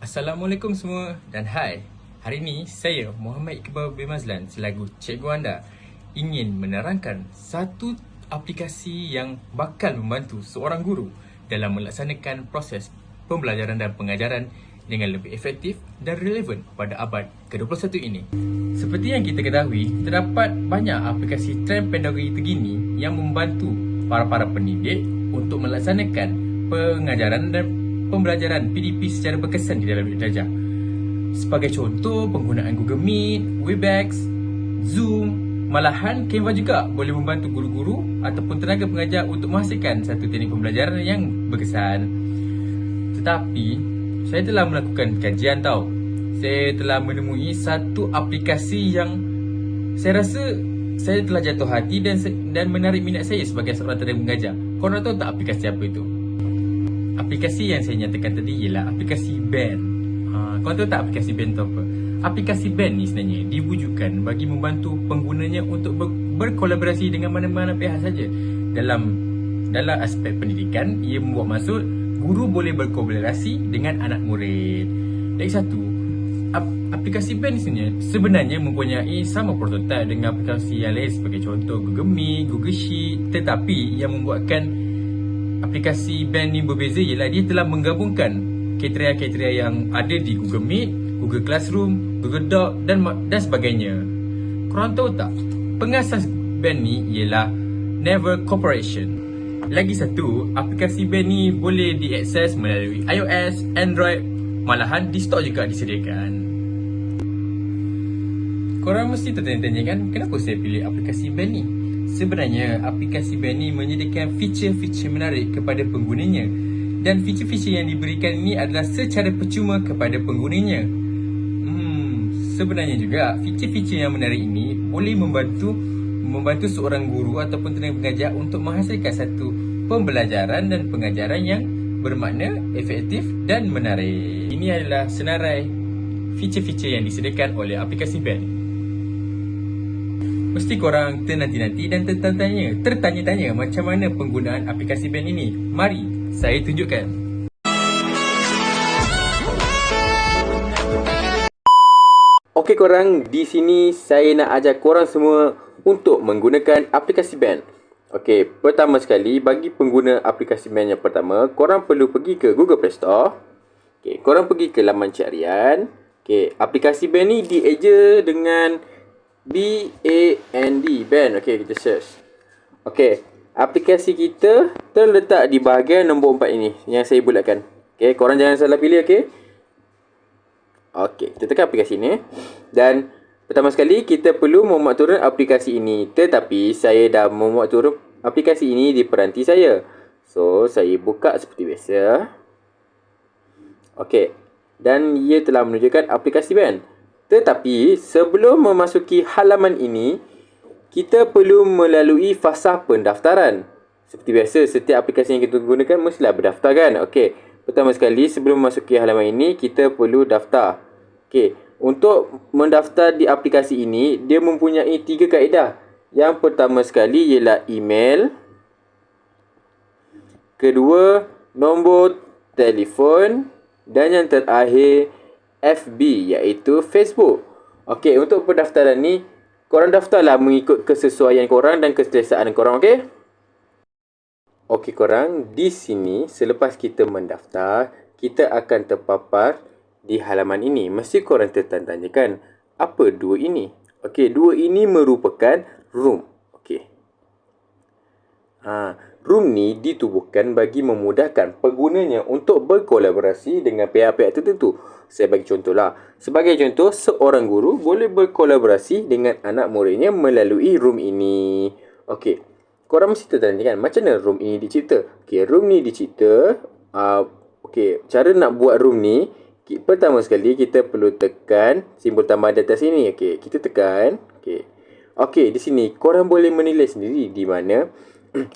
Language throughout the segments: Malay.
Assalamualaikum semua dan hai. Hari ini saya Muhammad Iqbal bin Mazlan selaku cikgu anda ingin menerangkan satu aplikasi yang bakal membantu seorang guru dalam melaksanakan proses pembelajaran dan pengajaran dengan lebih efektif dan relevan pada abad ke-21 ini. Seperti yang kita ketahui, terdapat banyak aplikasi trend pedagogi terkini yang membantu para pendidik untuk melaksanakan pengajaran dan pembelajaran PDP secara berkesan di dalam bilik belajar. Sebagai contoh, penggunaan Google Meet, Webex, Zoom, malahan Canva juga boleh membantu guru-guru ataupun tenaga pengajar untuk menghasilkan satu teknik pembelajaran yang berkesan. Tetapi, saya telah melakukan kajian tau. Saya telah menemui satu aplikasi yang saya rasa saya telah jatuh hati dan menarik minat saya sebagai seorang tenaga pengajar. Korang tahu tak aplikasi apa itu? Aplikasi yang saya nyatakan tadi ialah aplikasi band. Kau tahu tak aplikasi band tu apa? Aplikasi band ni sebenarnya diwujudkan bagi membantu penggunanya untuk berkolaborasi dengan mana-mana pihak saja. Dalam aspek pendidikan, ia membuat maksud guru boleh berkolaborasi dengan anak murid. Lagi satu, aplikasi band ni sebenarnya mempunyai sama prototipe dengan aplikasi yang lain sebagai contoh Google Meet, Google Sheet, tetapi yang membuatkan aplikasi band ni berbeza ialah dia telah menggabungkan kriteria-kriteria yang ada di Google Meet, Google Classroom, Google Doc dan sebagainya. Korang tahu tak? Pengasas band ni ialah Never Corporation. Lagi satu, aplikasi band ni boleh diakses melalui iOS, Android, malahan di store juga disediakan. Korang mesti tertanya-tanya kan, kenapa saya pilih aplikasi band ni? Sebenarnya, aplikasi band ni menyediakan feature-feature menarik kepada penggunanya. Dan feature-feature yang diberikan ini adalah secara percuma kepada penggunanya. Sebenarnya juga, feature-feature yang menarik ini boleh membantu seorang guru ataupun tenaga pengajar untuk menghasilkan satu pembelajaran dan pengajaran yang bermakna, efektif dan menarik. Ini adalah senarai feature-feature yang disediakan oleh aplikasi band. Mesti korang ternanti-nanti dan tertanya-tanya macam mana penggunaan aplikasi band ini. Mari saya tunjukkan. Okey korang, di sini saya nak ajar korang semua untuk menggunakan aplikasi band. Okey, pertama sekali bagi pengguna aplikasi band yang pertama, korang perlu pergi ke Google Play Store. Okey, korang pergi ke laman carian. Okey, aplikasi band ni dieja dengan BAND, band. Okey, kita search. Okey, aplikasi kita terletak di bahagian nombor 4 ini yang saya bulatkan. Okey, korang jangan salah pilih, okey? Okey, kita tekan aplikasi ini. Dan pertama sekali kita perlu memuat turun aplikasi ini. Tetapi saya dah memuat turun aplikasi ini di peranti saya. So, saya buka seperti biasa. Okey, dan ia telah menunjukkan aplikasi band. Tetapi sebelum memasuki halaman ini, kita perlu melalui fasa pendaftaran. Seperti biasa, setiap aplikasi yang kita gunakan mestilah berdaftar kan? Okey, pertama sekali sebelum memasuki halaman ini, kita perlu daftar. Okey, untuk mendaftar di aplikasi ini, dia mempunyai 3 kaedah. Yang pertama sekali ialah email. Kedua, nombor telefon. Dan yang terakhir, FB, iaitu Facebook. Okey, untuk pendaftaran ni, korang daftarlah mengikut kesesuaian korang dan keselesaan korang, okey? Okey korang, di sini selepas kita mendaftar, kita akan terpapar di halaman ini. Mesti korang tertanya-tanyakan, apa dua ini? Okey, dua ini merupakan room. Okey. Room ni ditubuhkan bagi memudahkan penggunanya untuk berkolaborasi dengan pihak-pihak tertentu. Saya bagi contohlah. Sebagai contoh, seorang guru boleh berkolaborasi dengan anak muridnya melalui room ini. Okey. Korang mesti tertanya kan, macam mana room ini dicipta? Okey, room ni dicipta. Okey, cara nak buat room ni, pertama sekali kita perlu tekan simbol tambah di atas sini. Okey, kita tekan. Okey. Okey, di sini korang boleh menilai sendiri di mana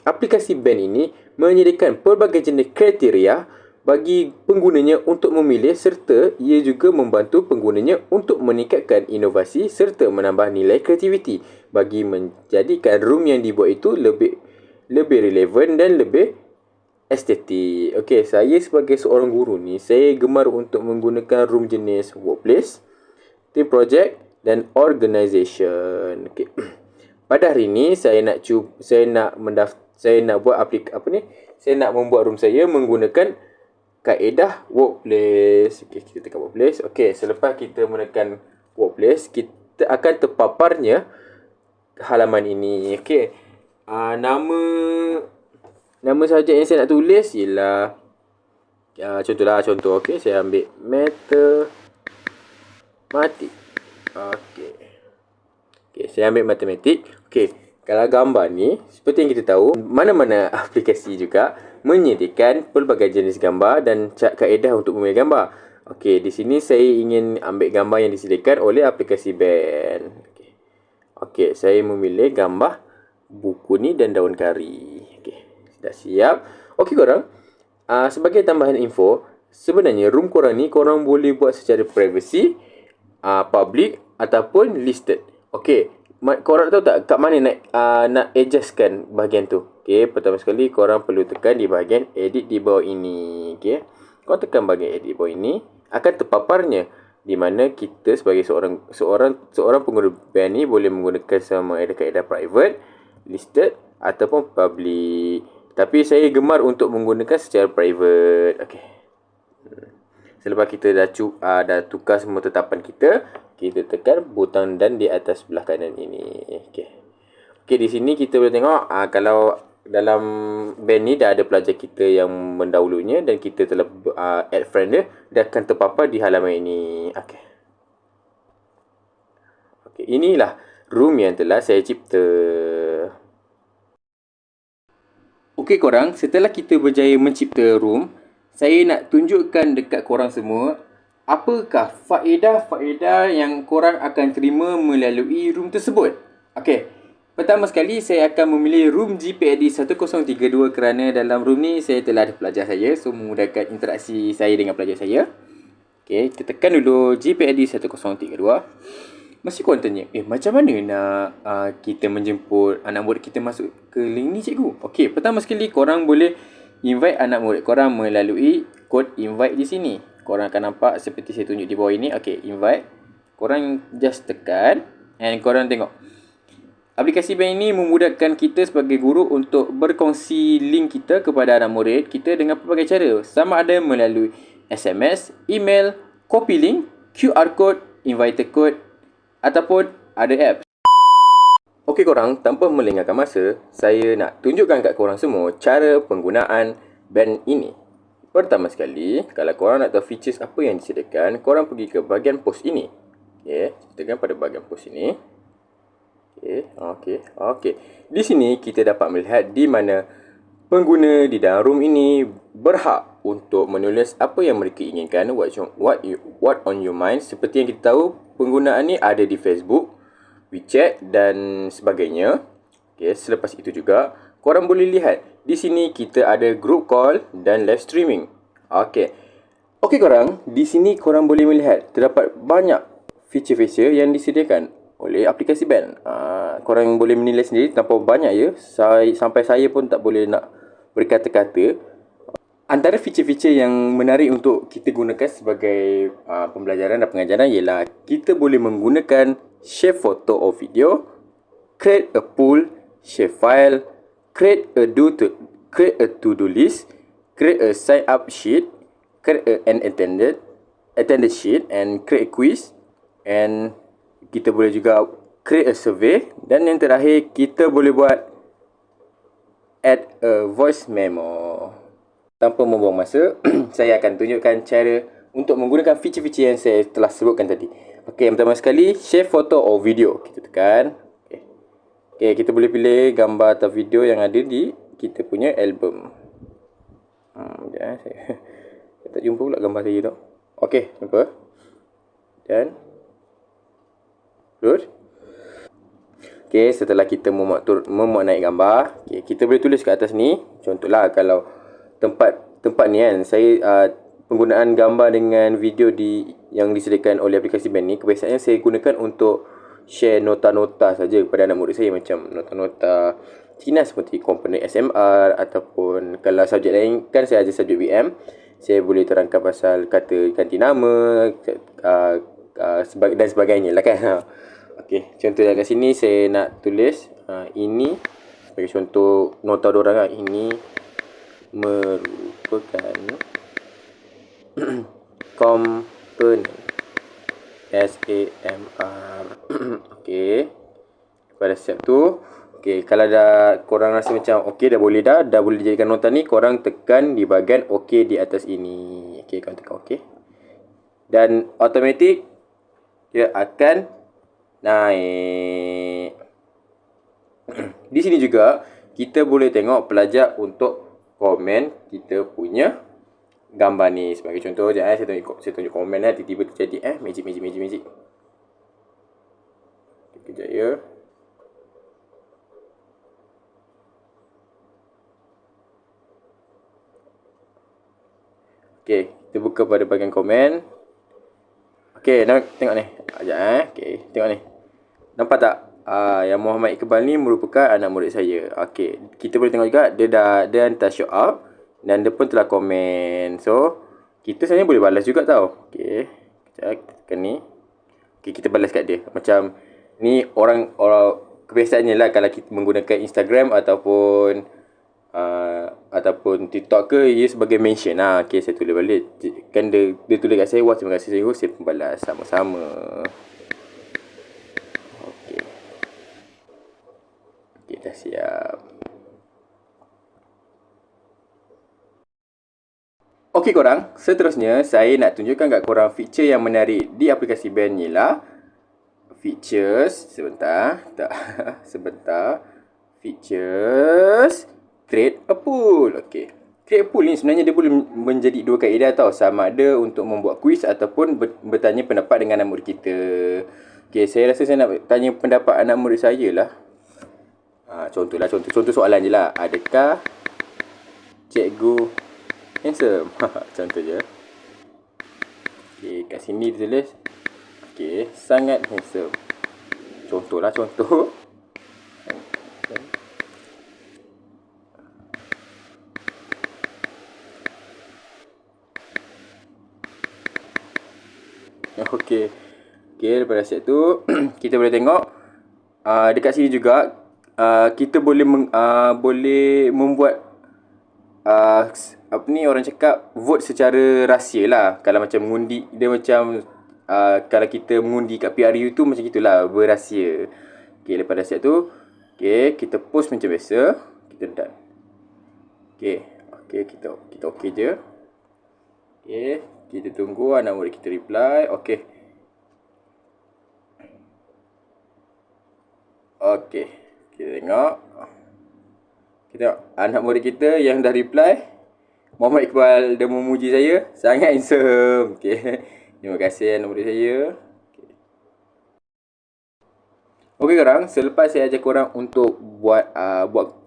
aplikasi band ini menyediakan pelbagai jenis kriteria bagi penggunanya untuk memilih serta ia juga membantu penggunanya untuk meningkatkan inovasi serta menambah nilai kreativiti bagi menjadikan room yang dibuat itu lebih relevan dan lebih estetik. Okey, saya sebagai seorang guru ni, saya gemar untuk menggunakan room jenis workplace, team project dan organisation. Okey. Pada hari ni saya nak buat Saya nak membuat room saya menggunakan kaedah workplace. Okey, kita tekan workplace. Okey, selepas kita menekan workplace, kita akan terpaparnya halaman ini. Okey. Nama subjek yang saya nak tulis ialah contoh. Okey, saya ambil matematik. Okey, saya ambil matematik. Okey, kalau gambar ni, seperti yang kita tahu, mana-mana aplikasi juga menyediakan pelbagai jenis gambar dan kaedah untuk memilih gambar. Okey, di sini saya ingin ambil gambar yang disediakan oleh aplikasi band. Okey, saya memilih gambar buku ni dan daun kari. Okey, dah siap. Okey korang, sebagai tambahan info, sebenarnya room korang ni korang boleh buat secara privacy, public ataupun listed. Okey, korang tahu tak kat mana nak adjustkan bahagian tu? Okey, pertama sekali korang perlu tekan di bahagian edit di bawah ini. Okey, korang tekan bahagian edit di bawah ini, akan terpaparnya di mana kita sebagai seorang pengguna band ni boleh menggunakan sama ada kaedah private, listed ataupun public. Tapi saya gemar untuk menggunakan secara private. Okey. Selepas kita dah tukar semua tetapan kita tekan butang dan di atas sebelah kanan ini. Okey. Okey, di sini kita boleh tengok kalau dalam band ni dah ada pelajar kita yang mendahulunya dan kita telah add friend dia akan terpapar di halaman ini. Okey. Okey, inilah room yang telah saya cipta. Okey korang, setelah kita berjaya mencipta room, saya nak tunjukkan dekat korang semua apakah faedah-faedah yang korang akan terima melalui room tersebut. Okey, pertama sekali saya akan memilih room GPAD 1032 kerana dalam room ni saya telah ada pelajar saya, so memudahkan interaksi saya dengan pelajar saya. Okey, kita tekan dulu GPAD 1032. Mesti korang tanya, macam mana nak kita menjemput anak murid kita masuk ke link ni cikgu? Okey, pertama sekali korang boleh invite anak murid korang melalui kod invite di sini. Korang akan nampak seperti saya tunjuk di bawah ini. Okey, invite. Korang just tekan and korang tengok. Aplikasi band ini memudahkan kita sebagai guru untuk berkongsi link kita kepada anak murid kita dengan pelbagai cara. Sama ada melalui SMS, email, copy link, QR code, inviter code ataupun ada apps. Okey korang, tanpa melengahkan masa, saya nak tunjukkan kat korang semua cara penggunaan band ini. Pertama sekali, kalau korang nak tahu features apa yang disediakan, korang pergi ke bahagian post ini. Okey, tekan pada bahagian post ini. Okey. Di sini kita dapat melihat di mana pengguna di dalam room ini berhak untuk menulis apa yang mereka inginkan, what on your mind. Seperti yang kita tahu, penggunaan ni ada di Facebook, WeChat dan sebagainya. Okey, selepas itu juga korang boleh lihat di sini kita ada group call dan live streaming. Okey korang, di sini korang boleh melihat terdapat banyak feature-feature yang disediakan oleh aplikasi band. Korang boleh menilai sendiri, terlampau banyak ya. Sampai saya pun tak boleh nak berkata-kata. Antara feature-feature yang menarik untuk kita gunakan sebagai pembelajaran dan pengajaran ialah kita boleh menggunakan share photo or video, create a pool, share file, create a to-do list, create a sign up sheet, create an attended sheet and create a quiz, and kita boleh juga create a survey, dan yang terakhir kita boleh buat add a voice memo. Tanpa membuang masa, saya akan tunjukkan cara untuk menggunakan feature-feature yang saya telah sebutkan tadi. Okey, yang pertama sekali, share photo or video. Kita tekan. Okey, kita boleh pilih gambar atau video yang ada di kita punya album. Saya tak jumpa pula gambar saya tu. Okey, jumpa. Dan good. Okey, setelah kita memuat naik gambar, kita boleh tulis kat atas ni. Contohlah kalau tempat ni kan, saya penggunaan gambar dengan video yang disediakan oleh aplikasi band ni, kebiasaannya saya gunakan untuk share nota-nota saja kepada anak murid saya, macam nota-nota Cina seperti komponen SMR ataupun kalau subjek lain kan saya ajar subjek WM, saya boleh terangkan pasal kata ganti nama dan sebagainya lah kan. Okey, contohnya kat sini saya nak tulis ini sebagai contoh nota diorang lah. Ini merupakan komponen SAMR. Okey. Pada step tu, okey, kalau dah korang rasa macam okey dah boleh dijadikan nota ni, korang tekan di bahagian okey di atas ini. Okey, korang tekan okey. Dan automatik dia akan naik. Di sini juga kita boleh tengok pelajar untuk komen kita punya gambar ni. Sebagai contoh je saya tunjuk komen tiba-tiba terjadi magic. Kejap ya. Okey, kita buka pada bahagian komen. Okey, tengok ni. Sekejap Okey, tengok ni. Nampak tak? Yang Muhammad Iqbal ni merupakan anak murid saya. Okey, kita boleh tengok juga dia hantar show up dan dia pun telah komen. So, kita sebenarnya boleh balas juga tau. Okey, sekejap kita tekan ni. Okey, kita balas kat dia. Macam ni orang kebiasaannya lah kalau kita menggunakan Instagram ataupun TikTok ke, ia sebagai mention lah. Okay, saya tulis balik. Kan dia tulis kat saya, wah terima kasih saya pun balas sama-sama. Okay, dah siap. Okay korang, seterusnya saya nak tunjukkan kat korang feature yang menarik di aplikasi band ni lah. Features, sebentar. Features create a pool. Okay, create a pool ni sebenarnya dia boleh menjadi dua kaedah tau. Sama ada untuk membuat quiz ataupun bertanya pendapat dengan anak murid kita. Okay, saya rasa saya nak tanya pendapat anak murid saya lah. Contoh soalan je lah. Adakah cikgu handsome? Contoh je. Okay, kat sini dia tulis okay, sangat handsome. Contoh. Okey, daripada set tu kita boleh tengok dekat sini juga kita boleh membuat apa ni orang cakap vote secara rahsia lah. Kalau macam mengundi dia macam kalau kita mengundi kat PRU tu macam gitulah, berahsia. Okey, daripada set tu kita post macam biasa, kita done. Okey, kita okey je. Okey, kita tunggu anak murid kita reply. Okey, kita tengok. Anak murid kita yang dah reply, Muhammad Iqbal, dia memuji saya sangat handsome. Okey, terima kasih anak murid saya. Okey korang, selepas saya ajar korang untuk buat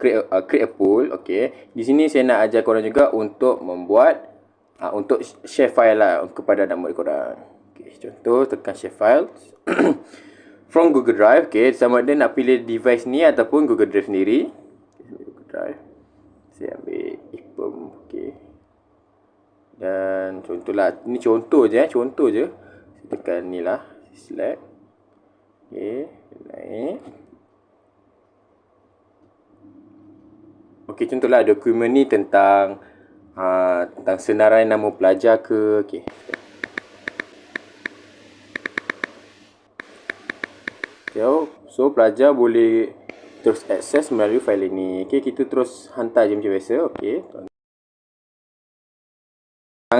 create a poll. Okey, di sini saya nak ajar korang juga untuk membuat untuk share file lah kepada anak murid korang. Okey, contoh tekan share file from Google Drive. Okey, sama ada nak pilih device ni ataupun Google Drive sendiri. Google Drive. Saya ambil IPM. Okey. Dan contohlah, ni contoh je. Saya tekan ni lah, select. Okey, naik. Okey, contohlah dokumen ni tentang senarai nama pelajar ke. Okey. So pelajar boleh terus akses melalui fail ini. Okey, kita terus hantar je macam biasa. Okey.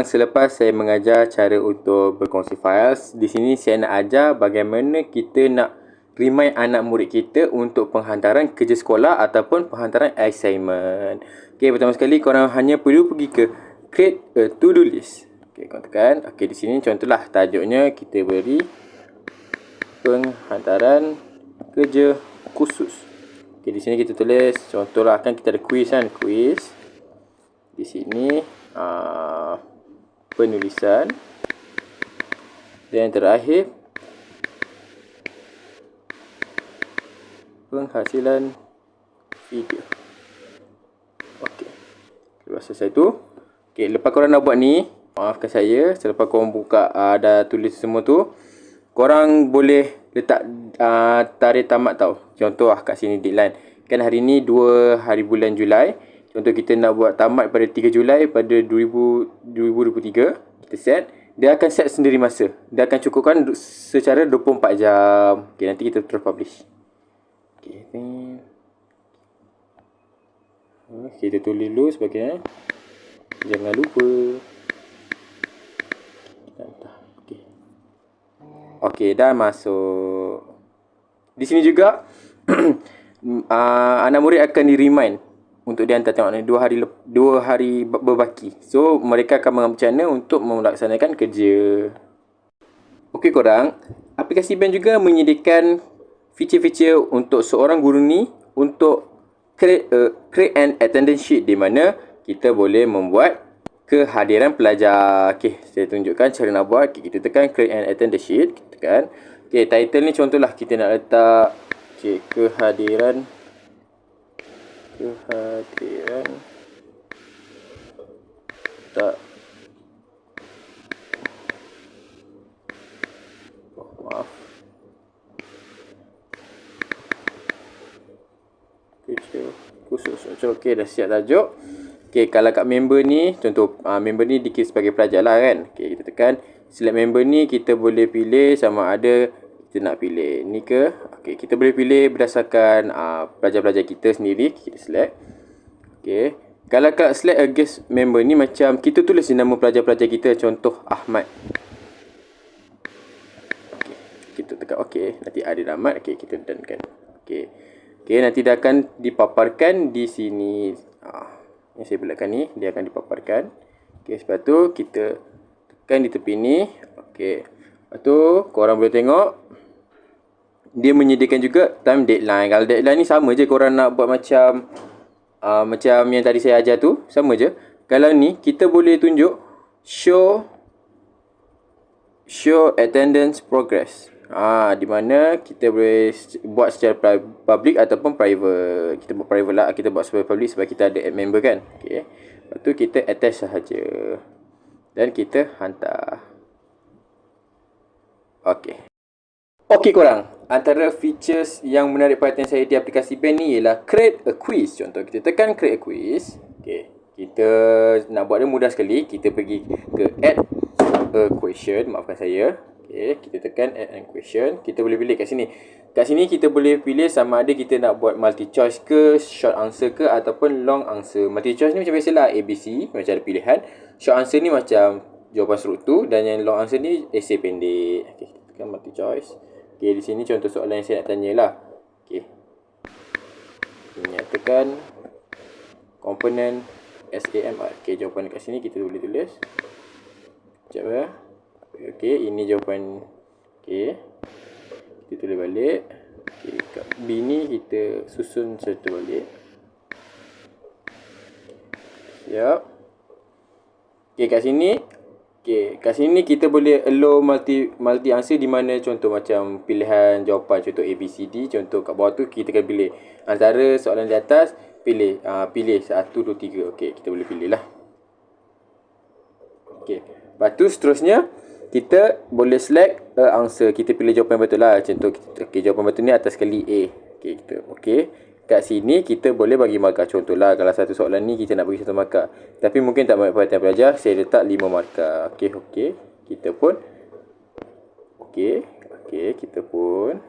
Selepas saya mengajar cara untuk berkongsi files, di sini saya nak ajar bagaimana kita nak remind anak murid kita untuk penghantaran kerja sekolah ataupun penghantaran assignment. Okey, pertama sekali korang hanya perlu pergi ke create a to-do list. Okey, korang tekan. Okey, di sini contohlah tajuknya kita beri penghantaran kerja khusus. Okey, di sini kita tulis contohlah, kan kita ada quiz kan, quiz. Di sini penulisan dan terakhir penghasilan video. Okey. Lepas selesai tu, okey, lepas korang dah buat ni, maafkan saya, selepas korang buka dah tulis semua tu, korang boleh letak tarikh tamat tau. Contoh kat sini deadline. Kan hari ni 2 hari bulan Julai. Contoh kita nak buat tamat pada 3 Julai pada 2023. Kita set. Dia akan set sendiri masa. Dia akan cukupkan secara 24 jam. Okay, nanti kita terus publish. Okay, ni. Kita tulis dulu sebagainya. Jangan lupa. Okay. Okay, dah masuk. Di sini juga anak murid akan di-remind untuk dihantar tengok ni 2 hari berbaki. So mereka akan mengambil macam mana untuk melaksanakan kerja. Okey korang, aplikasi BEN juga menyediakan feature-feature untuk seorang guru ni untuk create an attendance sheet di mana kita boleh membuat kehadiran pelajar. Okey, saya tunjukkan cara nak buat. Okay, kita tekan create an attendance sheet, kita tekan. Okey, title ni contohlah kita nak letak kehadiran tak maaf kerja khusus. Okey, dah siap tajuk. Okey, kalau kat member ni, contoh member ni dikira sebagai pelajar lah kan. Okey, kita tekan select member ni, kita boleh pilih sama ada kita nak pilih ni ke. Okey, kita boleh pilih berdasarkan pelajar-pelajar kita sendiri. Kita select. Okey, kalau kat select a guest member ni macam kita tulis nama pelajar-pelajar kita, contoh Ahmad. Okey, kita tekan okey, nanti ada Ahmad. Okey, kita done kan. Okey. Okey, nanti dia akan dipaparkan di sini. Yang saya belakang ni, dia akan dipaparkan. Okey, sebab tu kita tekan di tepi ni. Okey. Lepas tu korang boleh tengok dia menyediakan juga time deadline. Kalau deadline ni sama je, korang nak buat macam yang tadi saya ajar tu, sama je. Kalau ni kita boleh tunjuk show attendance progress. Di mana kita boleh buat secara public ataupun private. Kita buat private lah, kita buat secara public sebab kita ada add member kan. Okey. Lepas tu kita attach sahaja dan kita hantar. Okey. Okey korang, antara features yang menarik perhatian saya di aplikasi BEN ni ialah create a quiz. Contoh kita tekan create a quiz. Okey, kita nak buat dia mudah sekali. Kita pergi ke add a question, maafkan saya. Okey, kita tekan add a question. Kita boleh pilih kat sini. Kat sini kita boleh pilih sama ada kita nak buat multi choice ke, short answer ke ataupun long answer. Multi choice ni macam biasalah ABC, macam ada pilihan. Short answer ni macam jawapan struktur dan yang long answer ni esei pendek. Okey, kita tekan multi choice. Okey, di sini contoh soalan yang saya nak tanya lah. Okey. Menyatakan komponen SAMR. Okey, jawapan dekat sini kita boleh tulis. Sekejap ya. Okey, ini jawapan. Okey. Kita tulis balik. Okey, kat B ni kita susun serta balik. Siap. Okey, kat sini. Okey, kat sini kita boleh allow multi answer di mana contoh macam pilihan jawapan contoh A, B, C, D. Contoh kat bawah tu kita akan pilih antara soalan di atas, pilih 1, 2, 3. Okey, kita boleh pilih lah. Okey, lepas tu seterusnya kita boleh select answer. Kita pilih jawapan betul lah. Contoh okey, jawapan betul ni atas sekali A. Okey, kita okey. Kat sini kita boleh bagi markah. Contohlah kalau satu soalan ni kita nak bagi 1 markah. Tapi mungkin tak banyak perhatian pelajar, saya letak 5 markah. Okey, okey. Kita pun okey, kita pun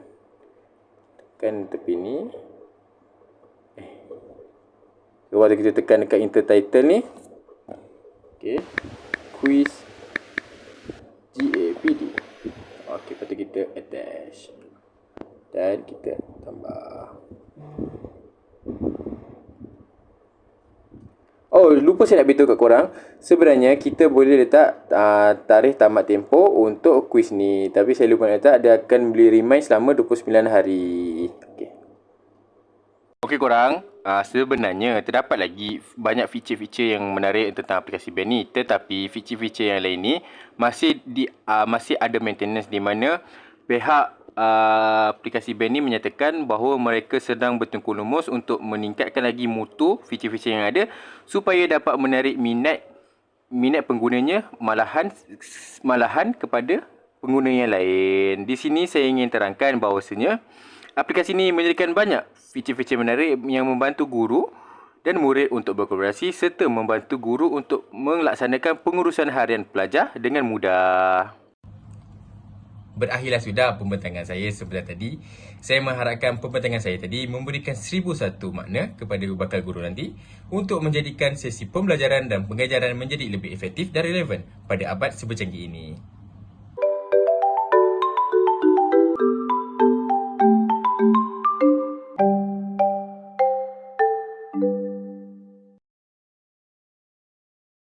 tekan tepi ni. Lepas tu kita tekan dekat intertitle ni. Okey. Quiz GAPD. Okey, lepas tu kita attach. Dan kita tambah. Oh, lupa saya nak beritahu kat korang. Sebenarnya kita boleh letak tarikh tamat tempoh untuk quiz ni. Tapi saya lupa nak letak. Dia akan boleh remind selama 29 hari. Okey. Okey korang. Sebenarnya terdapat lagi banyak feature-feature yang menarik tentang aplikasi BEN ni. Tetapi feature-feature yang lain ni masih ada maintenance di mana pihak aplikasi BEN ni menyatakan bahawa mereka sedang bertengkur lumus untuk meningkatkan lagi mutu feature-feature yang ada supaya dapat menarik minat penggunanya malahan kepada pengguna yang lain. Di sini saya ingin terangkan bahawasanya aplikasi ini menyediakan banyak feature-feature menarik yang membantu guru dan murid untuk berkolaborasi serta membantu guru untuk melaksanakan pengurusan harian pelajar dengan mudah. Berakhirlah sudah pembentangan saya sebelah tadi. Saya mengharapkan pembentangan saya tadi memberikan 1001 makna kepada bakal guru nanti untuk menjadikan sesi pembelajaran dan pengajaran menjadi lebih efektif dan relevan pada abad sebercanggih ini.